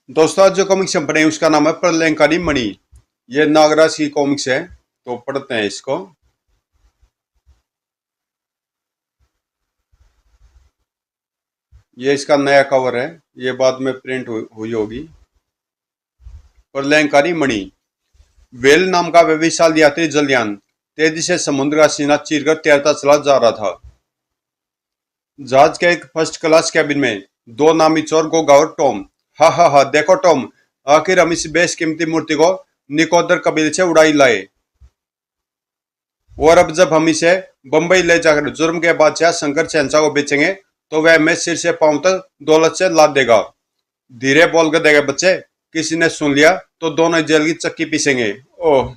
दोस्तों आज जो कॉमिक्स हम पढ़े हैं उसका नाम है प्रलयंकारी मणि। ये नागराज की कॉमिक्स है, तो पढ़ते हैं इसको। ये इसका नया कवर है, ये बाद में प्रिंट हुई होगी। प्रलयंकारी मणि। वेल नाम का वे विशाल यात्री जलयान तेजी से समुद्र का सीना चीरकर तैरता चला जा रहा था। जहाज के एक फर्स्ट क्लास कैबिन में दो नामी चोर गोगा और टॉम। हा हा हा, देखो टॉम, आखिर हम इस बेशकीमती मूर्ति को निकोदर कबीले से उड़ाई लाए, और अब जब हम इसे बंबई ले जाकर जुर्म के बादशाह शंकर शहंशाह को बेचेंगे तो वह हमें सिर से पांव तक दौलत से लाद देगा। धीरे बोल कर देगा बच्चे, किसी ने सुन लिया तो दोनों जेल की चक्की पीसेंगे। ओह!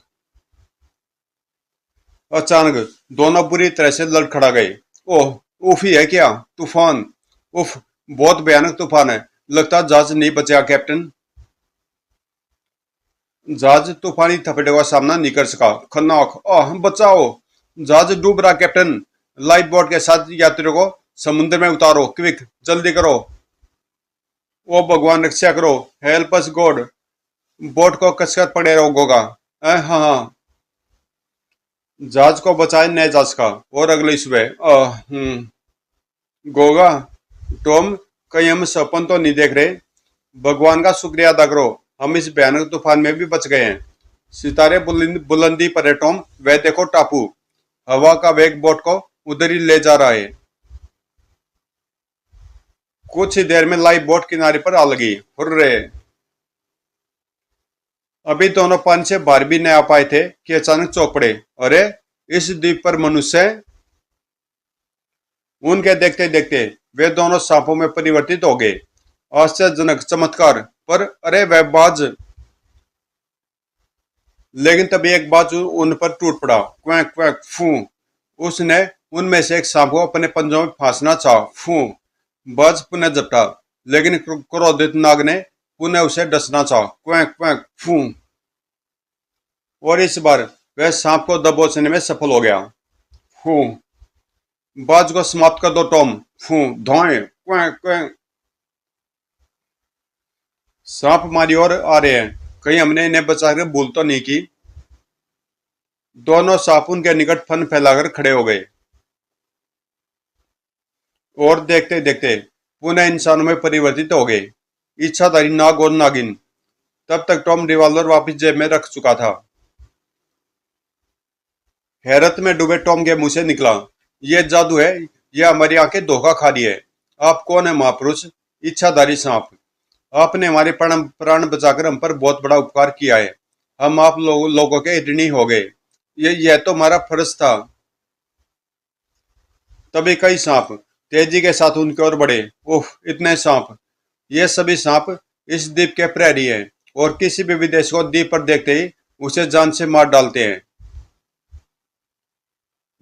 अचानक दोनों बुरी तरह से लड़खड़ा गए। ओह! उफ ही है क्या? तूफान! उफ! बहुत भयानक तूफान है, लगता जहाज नहीं बचेगा कैप्टन। जहाज तूफानी थपेड़ों का सामना नहीं कर सका। खन्नाक! आह, बचाओ! जहाज डूब रहा कैप्टन। लाइफ बोट के साथ यात्रियों को समुद्र में उतारो, क्विक, जल्दी करो। ओ भगवान, रक्षा करो, हेल्प अस गॉड। बोट को कसकर पड़े रहो गोगा। हाँ हाँ, जहाज को बचाए नए जहाज का। और अगली सुबह गोगा, टॉम, कहीं हम सपन तो नहीं देख रहे? भगवान का शुक्रिया अदा करो, हम इस भयानक तूफान में भी बच गए हैं। सितारे बुलंदी पर है टॉम, वह देखो टापू। हवा का वेग बोट को उधर ही ले जा रहा है। कुछ ही देर में लाइफ बोट किनारे पर आ लगी। हुर्रे! अभी दोनों पानी से बाहर भी नहीं आ पाए थे कि अचानक चौंक पड़े। अरे, इस द्वीप पर मनुष्य है। उनके देखते देखते वे दोनों सांपों में परिवर्तित हो गए। आश्चर्यजनक चमत्कार! पर अरे, वह बाज! लेकिन तभी एक बाज उन पर टूट पड़ा। क्वैक क्वैक फू! उसने उनमें से एक सांप को अपने पंजों में फांसना चाहा। फू! बाज पुनः झपटा, लेकिन क्रोधित नाग ने पुनः उसे डसना चाहा। क्वैक क्वैक फू! और इस बार वह सांप को दबोचने में सफल हो गया। फू! बाज को समाप्त कर दो टॉम। फू! धोएं! Quack quack! सांप हमारी ओर आ रहे हैं, कहीं हमने इन्हें बचाकर भूल तो नहीं की? दोनों सांप उनके निकट फन फैलाकर खड़े हो गए और देखते देखते पुनः इंसानों में परिवर्तित हो गए। इच्छाधारी नाग और नागिन। तब तक टॉम रिवॉल्वर वापस जेब में रख चुका था। हैरत में डूबे टॉम के मुंह से निकला, ये जादू है, ये हमारी आंखें धोखा खा रही है। आप कौन है महापुरुष? इच्छाधारी सांप, आपने हमारे प्राण बचाकर हम पर बहुत बड़ा उपकार किया है। हम आप लोगों के ऋणी हो गए। यह तो हमारा फर्ज था। तभी कई सांप तेजी के साथ उनकी ओर बढ़े। ओह, इतने सांप! ये सभी सांप इस द्वीप के प्रहरी हैं और किसी भी विदेश को द्वीप पर देखते ही उसे जान से मार डालते हैं।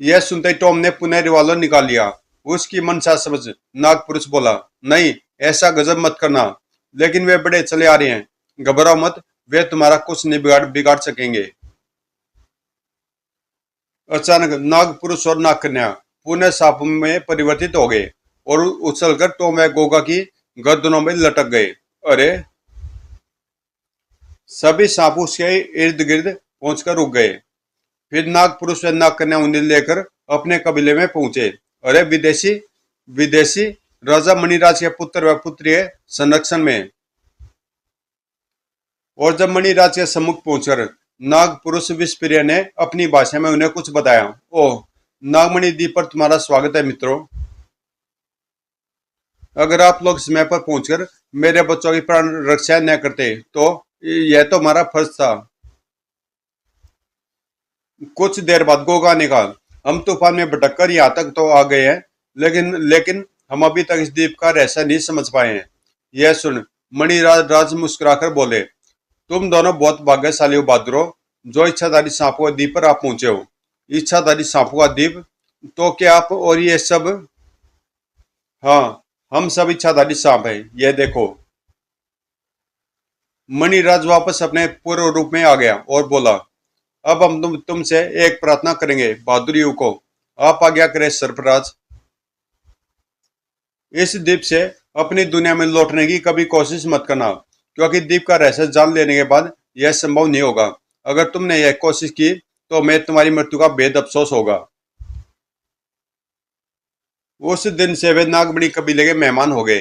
यह सुनते ही टॉम ने पुनः रिवॉल्वर निकाल लिया। उसकी मनसा समझ नागपुरुष बोला, नहीं, ऐसा गजब मत करना। लेकिन वे बड़े चले आ रहे हैं, घबराओ मत, वे तुम्हारा कुछ नहीं बिगाड़ सकेंगे। अचानक नागपुरुष और नागकन्या पुनः सांप में परिवर्तित हो गए और उछलकर टॉम व गोगा की गर्दनों में लटक गए। अरे! सभी सांप उसके इर्द गिर्द पहुंचकर रुक गए। फिर नागपुरुष व नागकन्या उन्हें लेकर अपने कबीले में पहुंचे। अरे विदेशी! विदेशी! राजा मणिराज के पुत्र व पुत्री संरक्षण में। और जब मणिराज के सम्मुख पहुंचकर नागपुरुष विषप्रिय ने अपनी भाषा में उन्हें कुछ बताया। ओह! नागमणि द्वीप पर तुम्हारा स्वागत है मित्रों। अगर आप लोग समय पर पहुंचकर मेरे बच्चों की प्राण रक्षा न करते तो यह तो हमारा फर्ज था। कुछ देर बाद गोगा ने कहा, हम तूफान में भटककर यहाँ तक तो आ गए हैं, लेकिन लेकिन हम अभी तक इस द्वीप का रहस्य नहीं समझ पाए हैं। यह सुन मणिराज मुस्कुराकर बोले, तुम दोनों बहुत भाग्यशाली हो बहादुरो, जो इच्छाधारी सांपों के द्वीप पर आप पहुंचे हो। इच्छाधारी सांपों का द्वीप? तो क्या आप और ये सब? हाँ, हम सब इच्छाधारी सांप हैं, यह देखो। मणिराज वापस अपने पूर्व रूप में आ गया और बोला, अब हम तुमसे एक प्रार्थना करेंगे बहादुर युग को। आप आज्ञा करें सरफराज। इस द्वीप से अपनी दुनिया में लौटने की कभी कोशिश मत करना, क्योंकि द्वीप का रहस्य जान लेने के बाद यह संभव नहीं होगा। अगर तुमने यह कोशिश की तो मैं तुम्हारी मृत्यु का बेहद अफसोस होगा। उस दिन से वे नागमणि कबीले के मेहमान हो गए।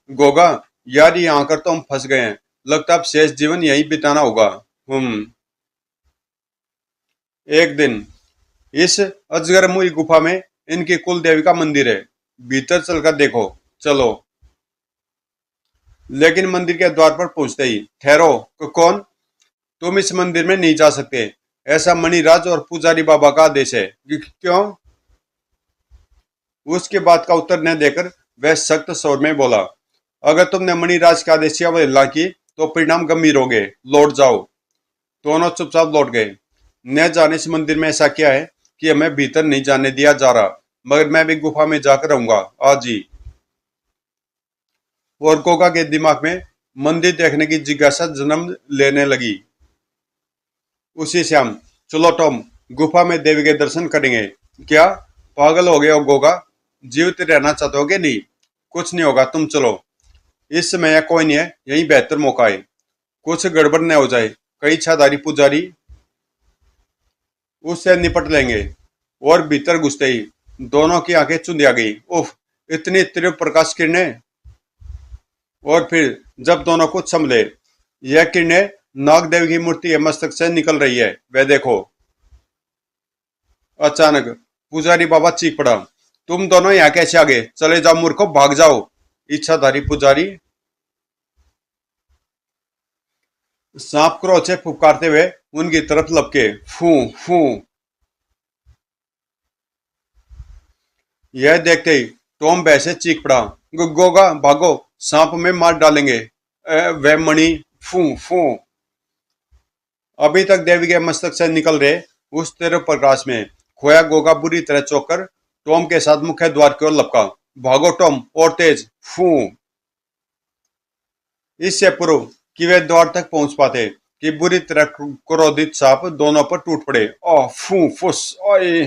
गोगा, यार यहाँ आकर तो हम फंस गए हैं, लगता है अब शेष जीवन यहीं बिताना होगा। एक दिन इस अजगरमुई गुफा में इनकी कुल देवी का मंदिर है, भीतर चलकर देखो। चलो। लेकिन मंदिर के द्वार पर पहुंचते ही ठहरो। कौन? तुम इस मंदिर में नहीं जा सकते, ऐसा मणिराज और पुजारी बाबा का आदेश है। क्यों? उसके बाद का उत्तर न देकर वह सख्त स्वर में बोला, अगर तुमने मणिराज के आदेश की अवहेलना की तो परिणाम गंभीर होंगे। लौट जाओ। दोनों चुपचाप लौट गए। न जाने इस मंदिर में ऐसा क्या है कि हमें भीतर नहीं जाने दिया जा रहा, मगर मैं भी गुफा में जाकर रहूंगा आज ही। और गोगा के दिमाग में मंदिर देखने की जिज्ञासा जन्म लेने लगी। उसी शाम, चलो टॉम, गुफा में देवी के दर्शन करेंगे। क्या पागल हो गए हो गोगा? जीवित रहना चाहते हो कि नहीं? कुछ नहीं होगा, तुम चलो। इस समय यह कोई नहीं है, यही बेहतर मौका है। कुछ गड़बड़ न हो जाए, कई इच्छाधारी पुजारी उससे निपट लेंगे। और भीतर घुसते ही दोनों की आंखें चुंधिया गई। उफ, इतनी तीव्र प्रकाश किरणें! और फिर जब दोनों कुछ संभले, यह किरणें नाग देवी की मूर्ति के मस्तक से निकल रही है। वह देखो। अचानक पुजारी बाबा चीख पड़ा, तुम दोनों यहाँ कैसे आ गए? चले जाओ मूर्खों, भाग जाओ। इच्छाधारी पुजारी सांप क्रोध से फुफकारते हुए उनकी तरफ लपके। फू फू। यह देखते ही टॉम वैसे चीख पड़ा, गोगा भागो, सांप में मार डालेंगे। वह मणि! फू फू। अभी तक देवी के मस्तक से निकल रहे उस तेरह प्रकाश में खोया गोगा बुरी तरह चौंक कर टॉम के साथ मुख्य द्वार की ओर लपका। भागो टॉम, और तेज! फू। इससे पूर्व कि वे द्वार तक पहुंच पाते कि बुरी तरह क्रोधित सांप दोनों पर टूट पड़े। ओ फू फुस! ओए!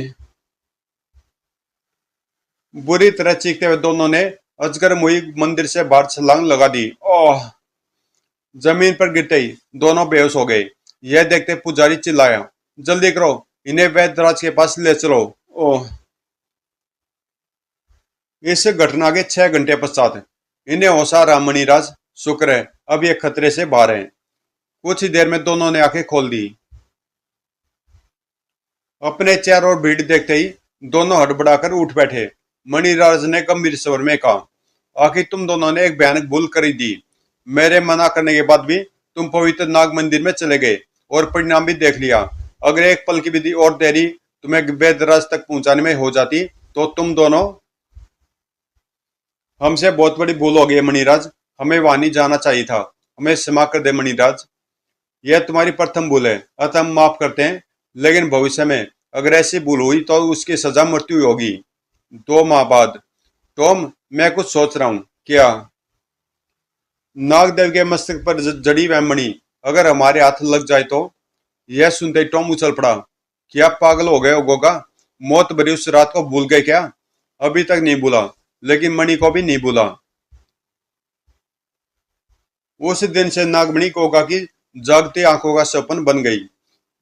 बुरी तरह चीखते हुए दोनों ने अजगर मुई मंदिर से बाहर छलांग लगा दी। ओह! जमीन पर गिरते ही दोनों बेहोश हो गए। यह देखते पुजारी चिल्लाया, जल्दी करो, इन्हें वैद्यराज के पास ले चलो। ओह! इस घटना के 6 घंटे पश्चात इन्हें होश आ रहा। मणिराज, शुक्र है अब ये खतरे से बाहर हैं। कुछ ही देर में दोनों ने आंखें खोल दी। अपने चारों ओर भीड़ देखते ही दोनों हड़बड़ाकर उठ बैठे। मणिराज ने गंभीर स्वर में कहा, आखिर तुम दोनों ने एक भयानक भूल कर दी। मेरे मना करने के बाद भी तुम पवित्र नाग मंदिर में चले गए और परिणाम भी देख लिया। अगर एक पल की विधि और देरी तुम्हें वैद्यराज तक पहुंचाने में हो जाती तो तुम दोनों। हमसे बहुत बड़ी भूल हो गई है मणिराज, हमें वहां नहीं जाना चाहिए था। हमें क्षमा कर दे मणिराज, यह तुम्हारी प्रथम भूल है, अतः हम माफ करते हैं। लेकिन भविष्य में अगर ऐसी भूल हुई तो उसकी सजा मृत्यु होगी। 2 माह बाद। टॉम, मैं कुछ सोच रहा हूँ। क्या? नागदेव के मस्तक पर जड़ी वह मणि अगर हमारे हाथ लग जाए तो? यह सुनते ही टॉम उछल पड़ा। क्या पागल हो गए हो गोगा? मौत भरी उस रात को भूल गए क्या? अभी तक नहीं भूला, लेकिन मणि को भी नहीं भूला। उस दिन से नागमणि गोगा की जागती आंखों का सपन बन गई।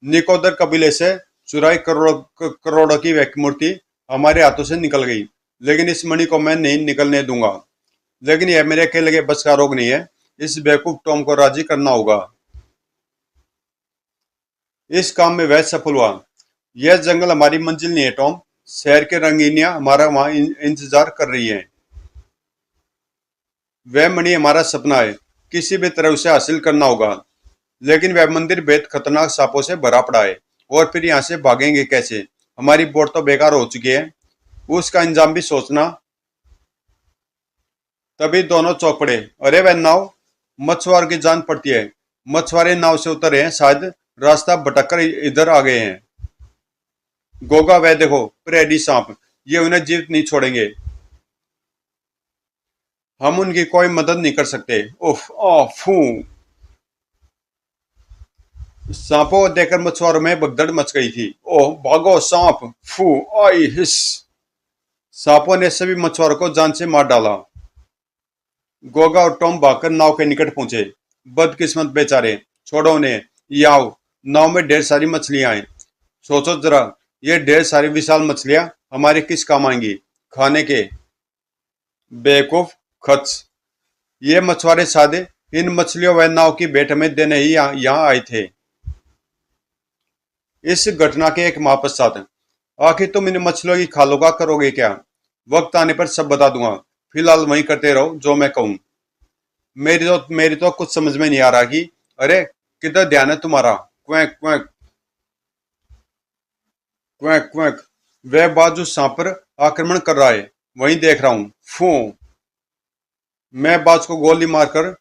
निकोदर कबीले से चुराई करोड़ों की वह मूर्ति हमारे हाथों से निकल गई, लेकिन इस मणि को मैं नहीं निकलने दूंगा। लेकिन यह मेरे अकेले के बस का रोग नहीं है, इस बेवकूफ टॉम को राजी करना होगा। इस काम में वह सफल हुआ। यह जंगल हमारी मंजिल नहीं है टॉम, शहर के रंगीनियां हमारा वहां इंतजार कर रही हैं। वह मणि हमारा सपना है, किसी भी तरह उसे हासिल करना होगा। लेकिन वह मंदिर बेहद खतरनाक सांपों से भरा पड़ा है, और फिर यहाँ से भागेंगे कैसे? हमारी बोट तो बेकार हो चुकी है, उसका इंजाम भी सोचना। तभी दोनों चौंक पड़े। अरे वह नाव! मछुआर की जान पड़ती है। मछुआरे नाव से उतरे हैं, शायद रास्ता भटककर इधर आ गए हैं। गोगा, वह देखो, प्रेडी सांप! ये उन्हें जीवित नहीं छोड़ेंगे। हम उनकी कोई मदद नहीं कर सकते। उफ! ओ फू! सांपों को देखकर मछुआरों में भगदड़ मच गई थी। ओह भागो सांप! फू! आई हिस! सांपों ने सभी मछुआरों को जान से मार डाला। गोगा और टॉम भागकर नाव के निकट पहुंचे। बदकिस्मत बेचारे, छोड़ो उन्हें। याओ, नाव में ढेर सारी मछलियां हैं। सोचो जरा, ये ढेर सारी विशाल मछलियां हमारे किस काम आएंगी? खाने के। बेवकूफ, खच। ये मछुआरे सादे इन मछलियों व नाव की भेंट हमें देने ही यहाँ आए थे। इस घटना के एक माह पश्चात, आखिर तुम इन मछलियों की खालों का करोगे क्या? वक्त आने पर सब बता दूंगा, फिलहाल वही करते रहो जो मैं कहूं। मेरी तो कुछ समझ में नहीं आ रहा कि अरे किधर ध्यान है तुम्हारा? Quack quack quack quack. वह बाजू सांप पर आक्रमण कर रहा है, वहीं देख रहा हूं। फू। मैं बाज को गोली मारकर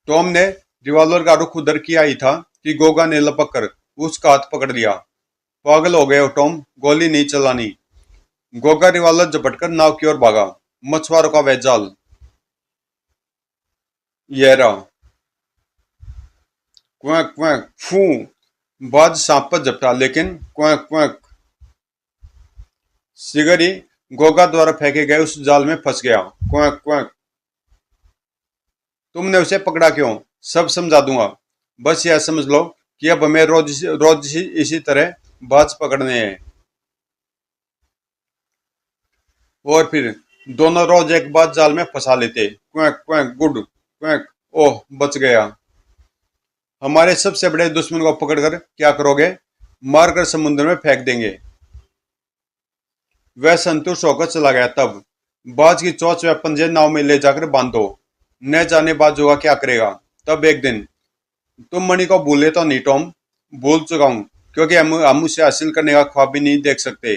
टॉम ने रिवॉल्वर का रुख उधर किया ही था कि गोगा ने लपक कर उसका हाथ पकड़ लिया। पागल हो गए हो टॉम, गोली नहीं चलानी। गोगा रिवॉल्वर झपटकर नाव की ओर भागा। मछुआरों का वह जाल। यह रहा। क्वैक क्वैक फू। बाज सांप पर झपटा, लेकिन क्वैक क्वैक शिगर ही गोगा द्वारा फेंके गए उस जाल में फंस गया। Quack quack. तुमने उसे पकड़ा क्यों? सब समझा दूंगा। बस यह समझ लो कि अब हमें रोज रोज इसी तरह बाज पकड़ने हैं। और फिर दोनों रोज एक बाज जाल में फंसा लेते। Quack quack good quack. ओह, बच गया। हमारे सबसे बड़े दुश्मन को पकड़कर क्या करोगे? मारकर समुद्र में फेंक देंगे। वह संतुष्ट होकर चला गया। तब बाज की चोंच व पंजे नाव में ले जाकर बांधो। न जाने बाजू का क्या करेगा। तब एक दिन तुम मणि को भूले तो नहीं टॉम? भूल चुका हूं, क्योंकि हम उसे हासिल करने का ख्वाब भी नहीं देख सकते।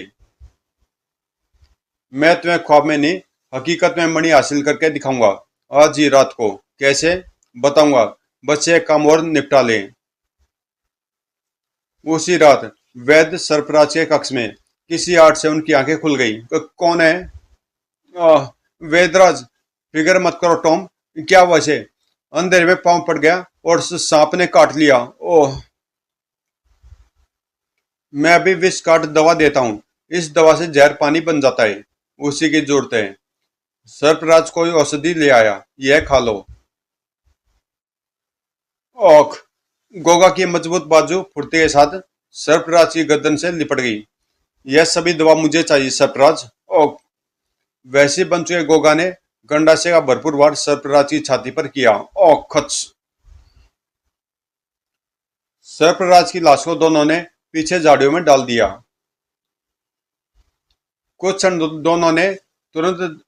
मैं तुम्हें ख्वाब में नहीं, हकीकत में मणि हासिल करके दिखाऊंगा। आज ही रात को। कैसे? बताऊंगा। बस एक काम और निपटा लें। उसी रात वैद्य सरफराज के कक्ष में किसी आड़ से उनकी आंखें खुल गई। कौन है? आह, वेदराज। फिक्र मत करो टॉम। क्या हुआ इसे? अंधेरे में पांव पड़ गया और सांप ने काट लिया। ओह। मैं अभी विष काट दवा देता हूँ। इस दवा से जहर पानी बन जाता है। उसी की जरूरत है। सर्पराज कोई औषधि ले आया, यह खा लो। ओख। गोगा की मजबूत बाजू फुर्ती के साथ सर्पराज की गर्दन से लिपट गई। यह सभी दवा मुझे चाहिए सर्पराज। ओख। वैसे बन चुके गोगा ने गंडासे का भरपूर वार सर्पराज की छाती पर किया। ओह खच। सर्पराज की लाश को दोनों ने पीछे झाड़ियों में डाल दिया। कुछ क्षण दोनों ने तुरंत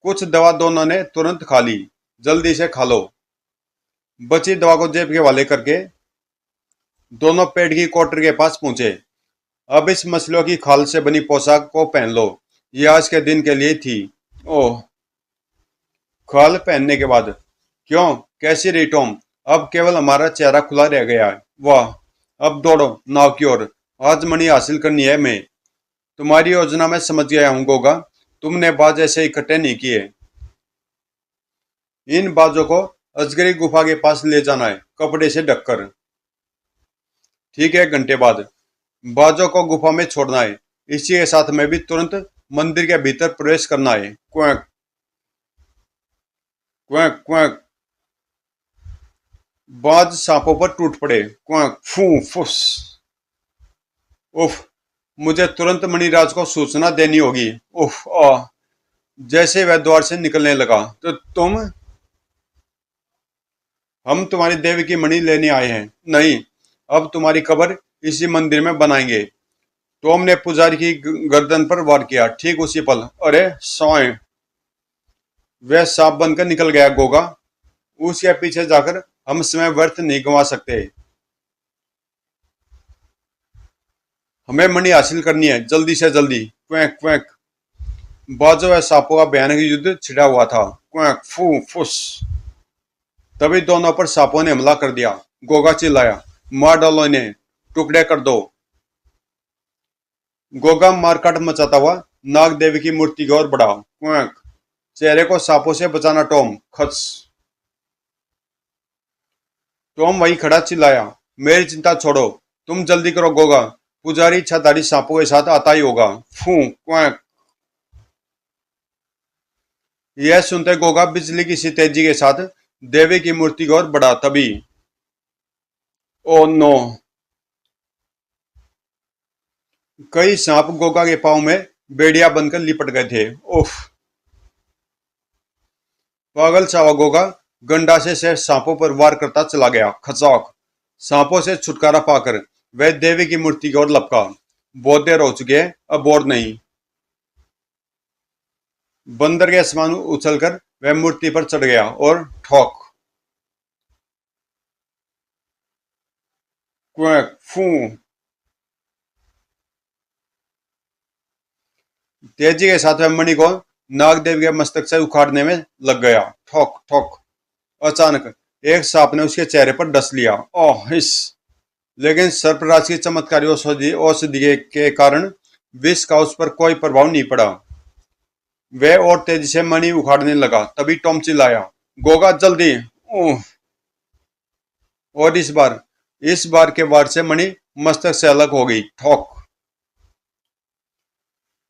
कुछ दवा दोनों ने तुरंत खा ली। जल्दी से खा लो। बची दवा को जेब के वाले करके दोनों पेड़ की कोटर के पास पहुंचे। अब इस मछलियों की खाल से बनी पोशाक को पहन लो, ये आज के दिन के लिए थी। ओह। खाल पहनने के बाद क्यों, कैसी रही टॉम? अब केवल हमारा चेहरा खुला रह गया है। वाह। अब दौड़ो नाव की ओर। आज मणि हासिल करनी है मैं। तुम्हारी योजना मैं समझ गया हूं गोगा। तुमने बाज ऐसे इकट्ठे नहीं किए। इन बाजों को अजगरी गुफा के पास ले जाना है, कपड़े से ढककर। ठीक है, घंटे बाद बाजों को गुफा में छोड़ना है। इसी के साथ में भी तुरंत मंदिर के भीतर प्रवेश करना है। Quack quack quack. बाज सांपों पर टूट पड़े। क्वैक फू फुस। उफ। मुझे तुरंत मणिराज को सूचना देनी होगी। उफ आ। जैसे वह द्वार से निकलने लगा, तो तुम? हम तुम्हारी देवी की मणि लेने आए हैं। नहीं, अब तुम्हारी कब्र इसी मंदिर में बनाएंगे। टॉम ने पुजारी की गर्दन पर वार किया। ठीक उसी पल अरे सोए, वह सांप बनकर निकल गया। गोगा, उसके पीछे जाकर हम समय व्यर्थ नहीं गंवा सकते। हमें मणि हासिल करनी है, जल्दी से जल्दी। Quack quack. बाजों व सांपों का भयानक युद्ध छिड़ा हुआ था। क्वैक फू फुस। तभी दोनों पर सांपों ने हमला कर दिया। गोगा चिल्लाया, मार डालो इन्हें, टुकड़े कर दो। गोगा मारकाट मचाता हुआ नाग देवी की मूर्ति की ओर बढ़ा। क्वैक। चेहरे को सांपों से बचाना टॉम। खच। टॉम वहीं खड़ा चिल्लाया, मेरी चिंता छोड़ो, तुम जल्दी करो गोगा, पुजारी इच्छाधारी सांपों के साथ आता ही होगा। फू क्वैक। यह सुनते गोगा बिजली की सी तेजी के साथ देवी की मूर्ति की ओर बढ़ा। तभी ओ नो, कई सांप गोगा के पांव में बेड़िया बनकर लिपट गए थे। उफ, पागल सा हुआ गोगा गंडासे से सांपों पर वार करता चला गया। खचाक, सांपों से छुटकारा पाकर वह देवी की मूर्ति की ओर लपका। बहुत देर हो चुकी है, अब और नहीं। बंदर के आसमान उछलकर वह मूर्ति पर चढ़ गया और ठोक, क्वैक, फू। तेजी के साथ वह मणि को नागदेव के मस्तक से उखाड़ने में लग गया। ठोक ठोक। अचानक एक सांप ने उसके चेहरे पर डस लिया। ओह हिस। लेकिन सर्पराज की चमत्कारी औषधि के कारण विष का उस पर कोई प्रभाव नहीं पड़ा। वह और तेजी से मणि उखाड़ने लगा। तभी टॉम चिल्लाया, गोगा जल्दी। ओह। और इस बार के वार से मणि मस्तक से अलग हो गई। ठोक।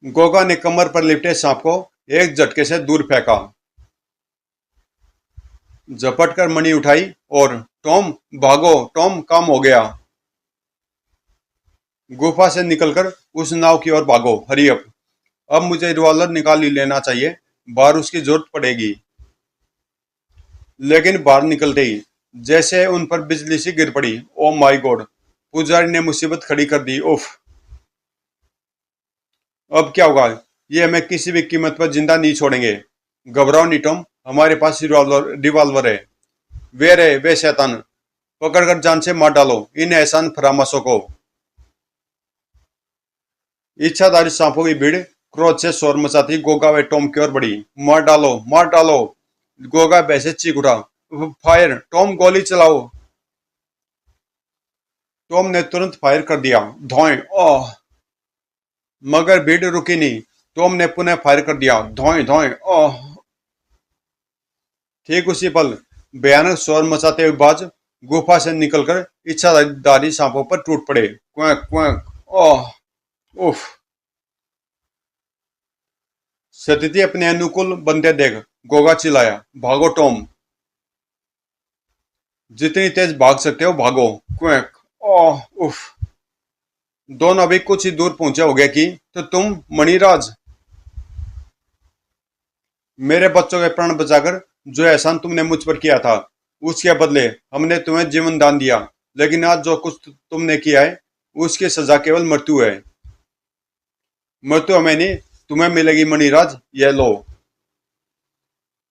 गोगा ने कमर पर लिपटे सांप को एक झटके से दूर फेंका, झपट कर मणि उठाई और टॉम भागो, टॉम काम हो गया। गुफा से निकलकर उस नाव की ओर भागो। Hurry up. अब मुझे रिवॉल्वर निकाल ही लेना चाहिए, बाहर उसकी जरूरत पड़ेगी। लेकिन बाहर निकलते ही जैसे उन पर बिजली सी गिर पड़ी। ओ माय गॉड, पुजारी ने मुसीबत खड़ी कर दी। उफ, अब क्या होगा? ये हमें किसी भी कीमत पर जिंदा नहीं छोड़ेंगे। घबराओ नहीं टॉम, हमारे पास रिवॉल्वर है। वे शैतान, पकड़कर जान से मार डालो इन एहसान फरामसों को। इच्छाधारी सांपों की भीड़ क्रोध से शोर मचाती गोगा व टॉम की ओर बढ़ी। मार डालो, मार डालो। गोगा वैसे चीख उठा, फायर, टॉम गोली चलाओ। टॉम ने तुरंत फायर कर दिया। धोएं। ओह, मगर भीड़ रुकी नहीं। टॉम ने पुनः फायर कर दिया। धोएं धोएं। ओह। ठीक उसी पल भयानक शोर मचाते हुए बाज गुफा से निकलकर इच्छाधारी सांपों पर टूट पड़े। Quack quack. ओह। उफ। स्थिति अपने अनुकूल बनते देख गोगा चिल्लाया, भागो टॉम, जितनी तेज भाग सकते हो भागो। क्वैक। ओह। उफ। दोनों अभी कुछ ही दूर पहुंचे हो गए कि तो तुम मणिराज, मेरे बच्चों के प्राण बचाकर जो एहसान तुमने मुझ पर किया था उसके बदले हमने तुम्हें जीवन दान दिया। लेकिन आज जो कुछ तुमने किया है उसकी सजा केवल मृत्यु है। मृत्यु हमें नहीं, तुम्हें मिलेगी मणिराज, यह लो।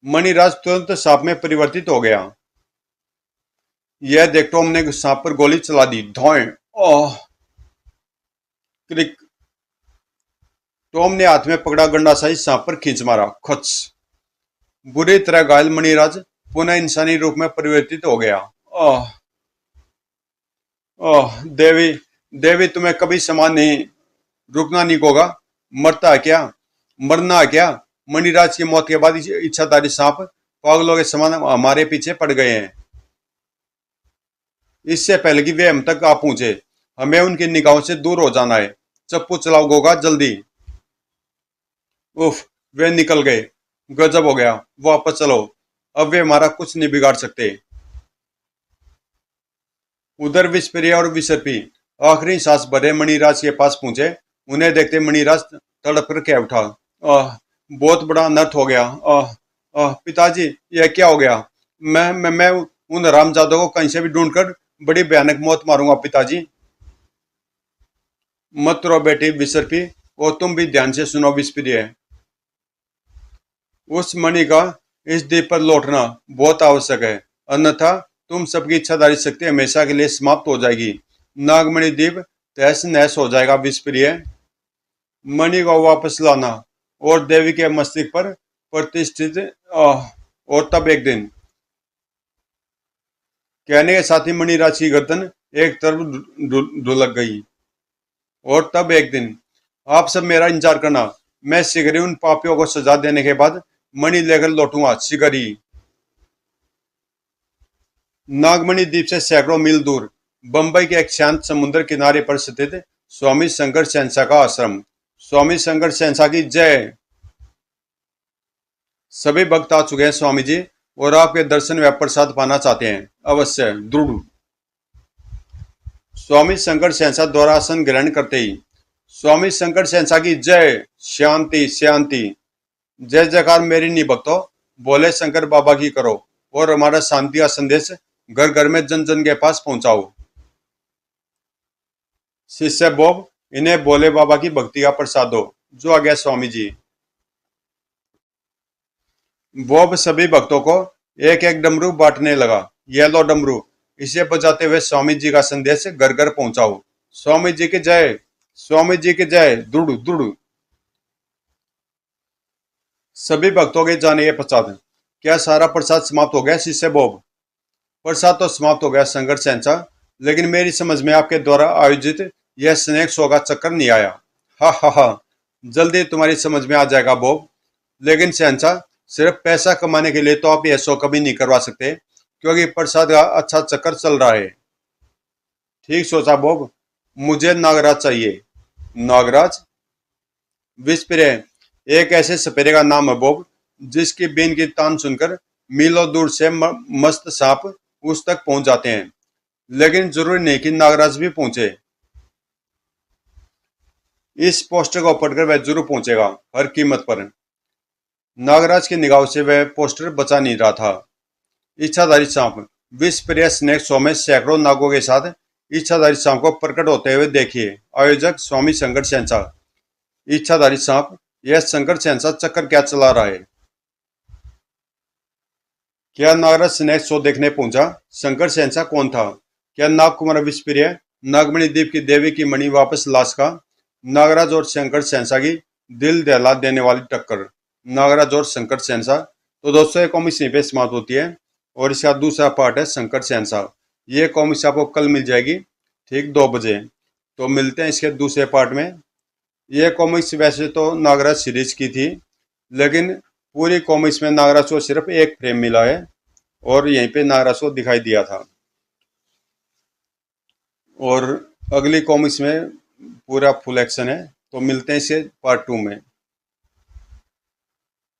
मणिराज तुरंत सांप में परिवर्तित हो गया। यह देख टॉम ने सांप पर गोली चला दी। धोएं। ओह। क्लिक। टॉम ने हाथ में पकड़ा गंडा साइज सांप पर खींच मारा। खच। बुरी तरह घायल मणिराज पुनः इंसानी रूप में परिवर्तित हो गया। ओह। ओह देवी, देवी तुम्हें कभी समान नहीं, रुकना नहीं होगा। मरता है क्या, मरना है क्या? मणिराज की मौत के बाद इच्छाधारी सांप पागलों के समान हमारे पीछे पड़ गए हैं। इससे पहले कि वे हम तक आ पहुंचे हमें उनकी निगाहों से दूर हो जाना है। चप्पू चलाओ गोगा जल्दी। उफ, वे निकल गए। गजब हो गया, वापस चलो, अब वे हमारा कुछ नहीं बिगाड़ सकते। उधर विस्परी और विसर्पी आखिरी सांस भरे मणिराज के पास पहुंचे। उन्हें देखते मणिराज तड़प कर कह उठा, आह, बहुत बड़ा अनर्थ हो गया। आह, आह, पिताजी, यह क्या हो गया? मैं उन रामजादों को कहीं से भी ढूंढकर बड़ी भयानक मौत मारूंगा पिताजी। मत रो बेटी विसर्पी, और तुम भी ध्यान से सुनो विस्परी। उस मणि का इस द्वीप पर लौटना बहुत आवश्यक है, अन्यथा तुम सबकी इच्छाधारी शक्ति हमेशा के लिए समाप्त हो जाएगी। नागमणि द्वीप तहस नहस हो जाएगा। विस्परी मणि को वापस लाना और देवी के मस्तिष्क पर प्रतिष्ठित। और तब एक दिन, कहने के साथ ही मणिराज की गर्दन एक तरफ ढुलक गई। और तब एक दिन, आप सब मेरा इंतजार करना, मैं शीघ्र ही उन पापियों को सजा देने के बाद मणि लेकर लौटूंगा। शीघ्र ही। नागमणि द्वीप से सैकड़ों मील दूर बंबई के एक शांत समुद्र किनारे पर स्थित स्वामी शंकर शहंशाह का आश्रम। स्वामी शंकर शहंशाह की जय। सभी भक्त आ चुके हैं स्वामी जी, और आपके दर्शन व प्रसाद पाना चाहते हैं, अवश्य दृढ़। स्वामी शंकर शहंशाह द्वारा आसन ग्रहण करते ही स्वामी शंकर शहंशाह की जय, शांति शांति। जय जयकार मेरी नहीं भक्तों, बोले शंकर बाबा की करो और हमारा शांति का संदेश घर घर में जन जन के पास पहुंचाओ। शिष्य बोब, इन्हें बोले बाबा की भक्ति का प्रसाद दो। जो आ गया स्वामी जी। बोब सभी भक्तों को एक एक डमरू बांटने लगा। ये लो डमरू, इसे बजाते हुए स्वामी जी का संदेश घर घर पहुंचाओ। स्वामी जी की जय, स्वामी जी की जय, दुड़ दुड़। सभी भक्तों के जाने के पश्चात क्या सारा प्रसाद समाप्त हो गया शिष्य बोब? प्रसाद तो समाप्त हो गया शंकर शहंशाह, लेकिन मेरी समझ में आपके द्वारा आयोजित यह स्नेक शो का चक्कर नहीं आया। हा हा हा, जल्दी तुम्हारी समझ में आ जाएगा बोब। लेकिन शहंशाह, सिर्फ पैसा कमाने के लिए तो आप यह शो कभी नहीं करवा सकते, क्योंकि प्रसाद का अच्छा चक्कर चल रहा है। ठीक सोचा बोब, मुझे नागराज चाहिए। नागराज? विस्परे, एक ऐसे सपेरे का नाम है बोब, जिसकी बीन की तान सुनकर मीलों दूर से मस्त सांप उस तक पहुंच जाते हैं। लेकिन जरूरी नहीं कि नागराज भी पहुंचे। इस पोस्टर को पढ़कर वह जरूर पहुंचेगा, हर कीमत पर। नागराज की निगाह से वह पोस्टर बचा नहीं रहा था। इच्छाधारी सांप। विश्व स्नेक शो में सैकड़ों नागों के साथ इच्छाधारी सांप को प्रकट होते हुए देखिए। आयोजक स्वामी शंकर शहंशाह। इच्छाधारी सांप, यह शंकर शहंशाह चक्कर क्या चला रहा है? क्या नागराज स्नेक शो देखने पहुंचा? शंकर शहंशाह कौन था? क्या नागकुमार विस्पीर्य नागमणि द्वीप की देवी की मणि वापस लाश का? नागराज और शंकर शहंशाह की दिल दहला देने वाली टक्कर। नागराज और शंकर शहंशाह। तो दोस्तों, ये कॉमिक्स यहीं पे समाप्त होती है और इसका दूसरा पार्ट है शंकर शहंशाह। ये कॉमिक्स आपको कल मिल जाएगी ठीक 2 बजे। तो मिलते हैं इसके दूसरे पार्ट में। ये कॉमिक्स वैसे तो नागराज सीरीज की थी, लेकिन पूरी कॉमिक्स में नागराज को सिर्फ एक फ्रेम मिला है और यहीं पे नागराज को दिखाई दिया था। और अगली कॉमिक्स में पूरा फुल एक्शन है। तो मिलते हैं इसे पार्ट 2 में।